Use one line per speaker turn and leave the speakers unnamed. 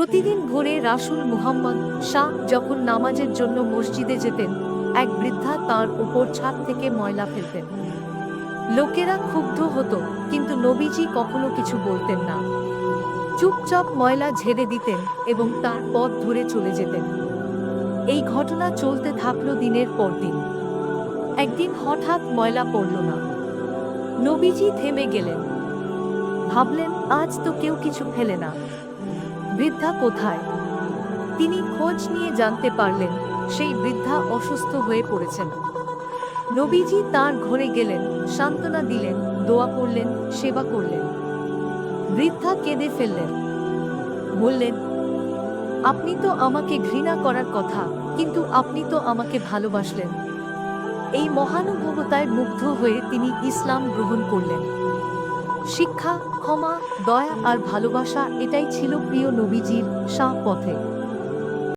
প্রতিদিন ভোরে রাসূল মুহাম্মদ শাহ যখন নামাজের জন্য মসজিদে যেতেন, এক বৃদ্ধা তার উপর ছাদ থেকে ময়লা ফেলতেন। লোকেরা ক্ষুব্ধ হতো, কিন্তু নবীজি কখনো কিছু বলতেন না। চুপচাপ ময়লা ঝেড়ে দিতেন এবং তার পথ ধরে চলে যেতেন। এই ঘটনা চলতে থাকলো দিনের পর দিন। একদিন হঠাৎ ময়লা পড়ল না। নবীজি থেমে গেলেন। ভাবলেন, আজ তো কেউ কিছু ফেলে না, বৃদ্ধা কোথায়? তিনি খোঁজ নিয়ে জানতে পারলেন সেই বৃদ্ধা অসুস্থ হয়ে পড়েছেন। নবীজি তার ঘরে গেলেন, সান্ত্বনা দিলেন, দোয়া করলেন, সেবা করলেন। বৃদ্ধা কেঁদে ফেললেন, বললেন, আপনি তো আমাকে ঘৃণা করার কথা, কিন্তু আপনি তো আমাকে ভালোবাসলেন। এই মহানুভবতায় মুগ্ধ হয়ে তিনি ইসলাম গ্রহণ করলেন। শিক্ষা, ক্ষমা, দয়া আর ভালোবাসা, এটাই ছিল প্রিয় নবীজির শাহ পথে।